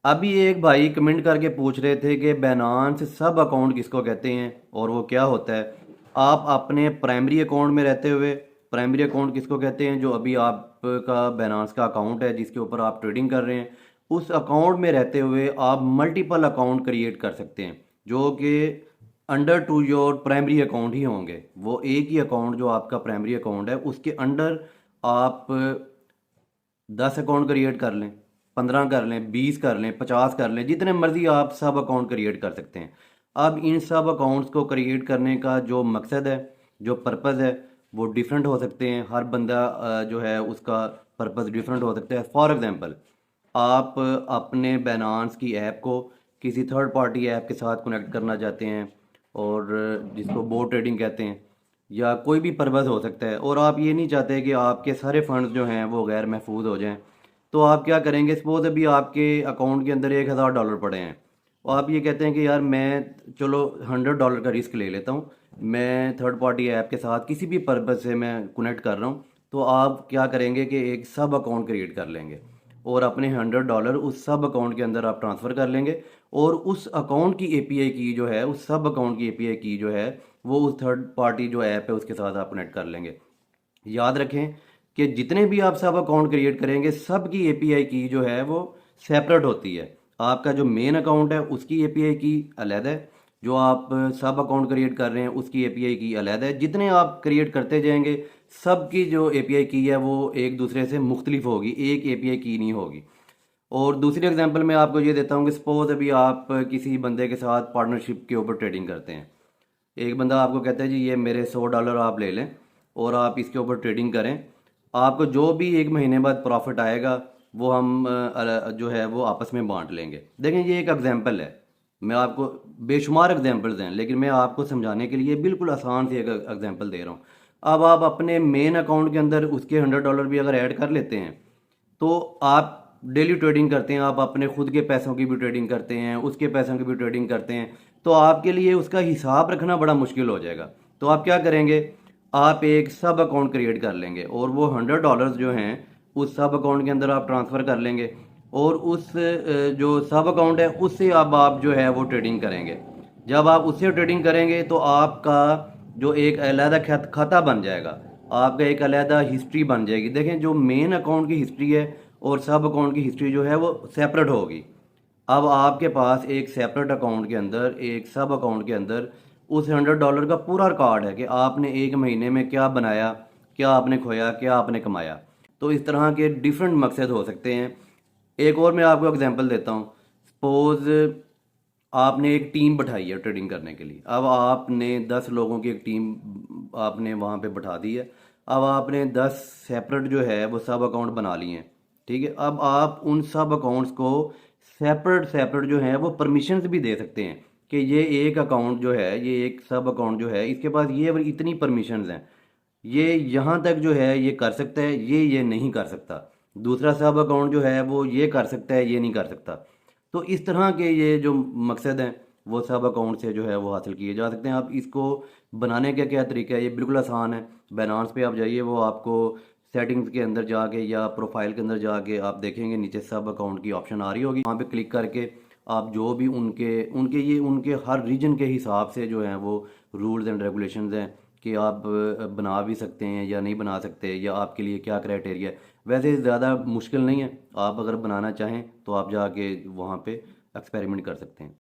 अभी एक भाई कमेंट करके पूछ रहे थे कि बैनांस सब अकाउंट किसको कहते हैं और वो क्या होता है। आप अपने प्राइमरी अकाउंट में रहते हुए प्राइमरी अकाउंट किसको कहते हैं, जो अभी आपका बैनांस का अकाउंट है जिसके ऊपर आप ट्रेडिंग कर रहे हैं, उस अकाउंट में रहते हुए आप मल्टीपल अकाउंट क्रिएट कर सकते हैं जो कि under to your primary account ही होंगे। वो एक ही अकाउंट जो आपका प्राइमरी अकाउंट है उसके अंडर आप 10 अकाउंट क्रिएट कर लें, 15 कर लें, 20 कर लें, 50 कर लें, जितने मर्जी आप सब अकाउंट क्रिएट कर सकते हैं। अब इन सब अकाउंट्स को क्रिएट करने का जो मकसद है, जो पर्पज़ है, वो डिफरेंट हो सकते हैं। हर बंदा जो है उसका पर्पज़ डिफरेंट हो सकता है। फॉर एग्ज़ाम्पल, आप अपने बैनांस की ऐप को किसी थर्ड पार्टी ऐप के साथ कनेक्ट करना चाहते हैं, और जिसको बोट ट्रेडिंग कहते हैं, या कोई भी पर्पज़ हो सकता है, और आप ये नहीं चाहते कि आपके सारे फंड्स जो हैं वो गैर महफूज हो जाएं, तो आप क्या करेंगे। सपोज अभी आपके अकाउंट के अंदर $1,000 पड़े हैं और आप ये कहते हैं कि यार मैं चलो $100 का रिस्क ले लेता हूँ, मैं थर्ड पार्टी ऐप के साथ किसी भी पर्पज़ से मैं कनेक्ट कर रहा हूँ। तो आप क्या करेंगे कि एक सब अकाउंट क्रिएट कर लेंगे और अपने $100 उस सब अकाउंट के अंदर आप ट्रांसफ़र कर लेंगे, और उस अकाउंट की एपीआई की जो है, उस सब अकाउंट की एपीआई की जो है, वो उस थर्ड पार्टी जो ऐप है उसके साथ आप कनेक्ट कर लेंगे। याद रखें कि जितने भी आप सब अकाउंट क्रिएट करेंगे सब की एपीआई की जो है वो सेपरेट होती है। आपका जो मेन अकाउंट है उसकी एपीआई की अलग है, जो आप सब अकाउंट क्रिएट कर रहे हैं उसकी एपीआई की अलग है। जितने आप क्रिएट करते जाएंगे सब की जो एपीआई की है वो एक दूसरे से मुख्तलिफ होगी, एक एपीआई की नहीं होगी। और दूसरी एग्जांपल मैं आपको ये देता हूँ कि सपोज अभी आप किसी बंदे के साथ पार्टनरशिप के ऊपर ट्रेडिंग करते हैं। एक बंदा आपको कहता है जी ये मेरे $100 आप ले लें और आप इसके ऊपर ट्रेडिंग करें, आपको जो भी एक महीने बाद प्रॉफिट आएगा वो हम जो है वो आपस में बांट लेंगे। देखें, ये एक एग्जांपल है। मैं आपको बेशुमार एग्जांपल्स हैं लेकिन मैं आपको समझाने के लिए बिल्कुल आसान सी एक एग्जांपल दे रहा हूँ। अब आप अपने मेन अकाउंट के अंदर उसके $100 भी अगर ऐड कर लेते हैं, तो आप डेली ट्रेडिंग करते हैं, आप अपने खुद के पैसों की भी ट्रेडिंग करते हैं, उसके पैसों की भी ट्रेडिंग करते हैं, तो आपके लिए उसका हिसाब रखना बड़ा मुश्किल हो जाएगा। तो आप क्या करेंगे, आप एक सब अकाउंट क्रिएट कर लेंगे और वो $100 जो हैं उस सब अकाउंट के अंदर आप ट्रांसफ़र कर लेंगे, और उस जो सब अकाउंट है उससे अब आप जो है वो ट्रेडिंग करेंगे। जब आप उससे ट्रेडिंग करेंगे तो आपका जो एक अलहदा खाता बन जाएगा, आपका एक अलहदा हिस्ट्री बन जाएगी। देखें, जो मेन अकाउंट की हिस्ट्री है और सब अकाउंट की हिस्ट्री जो है वो सेपरेट होगी। अब आपके पास एक सेपरेट अकाउंट के अंदर, एक सब अकाउंट के अंदर उस $100 का पूरा रिकॉर्ड है कि आपने एक महीने में क्या बनाया, क्या आपने खोया, क्या आपने कमाया। तो इस तरह के डिफरेंट मकसद हो सकते हैं। एक और मैं आपको एग्जांपल देता हूँ। सपोज आपने एक टीम बैठाई है ट्रेडिंग करने के लिए। अब आपने 10 लोगों की एक टीम आपने वहाँ पे बैठा दी है। अब आपने 10 सेपरेट जो है वो सब अकाउंट बना लिए हैं। ठीक है, अब आप उन सब अकाउंट्स को सेपरेट सेपरेट जो है वो परमिशंस भी दे सकते हैं कि ये एक अकाउंट जो है, ये एक सब अकाउंट जो है, इसके पास ये इतनी परमिशंस हैं, ये यहाँ तक जो है ये कर सकता है, ये नहीं कर सकता। दूसरा सब अकाउंट जो है वो ये कर सकता है, ये नहीं कर सकता। तो इस तरह के ये जो मकसद हैं वो सब अकाउंट से जो है वो हासिल किए जा सकते हैं। आप इसको बनाने का क्या तरीका है, ये बिल्कुल आसान है। बैलेंस पे आप जाइए, वो आपको सेटिंग्स के अंदर जाके या प्रोफाइल के अंदर जाके आप देखेंगे नीचे सब अकाउंट की ऑप्शन आ रही होगी। वहाँ पे क्लिक करके आप जो भी उनके उनके ये उनके हर रीजन के हिसाब से जो हैं वो रूल्स एंड रेगुलेशंस हैं कि आप बना भी सकते हैं या नहीं बना सकते, या आपके लिए क्या क्राइटेरिया है। वैसे ज़्यादा मुश्किल नहीं है, आप अगर बनाना चाहें तो आप जाके वहाँ पे एक्सपेरिमेंट कर सकते हैं।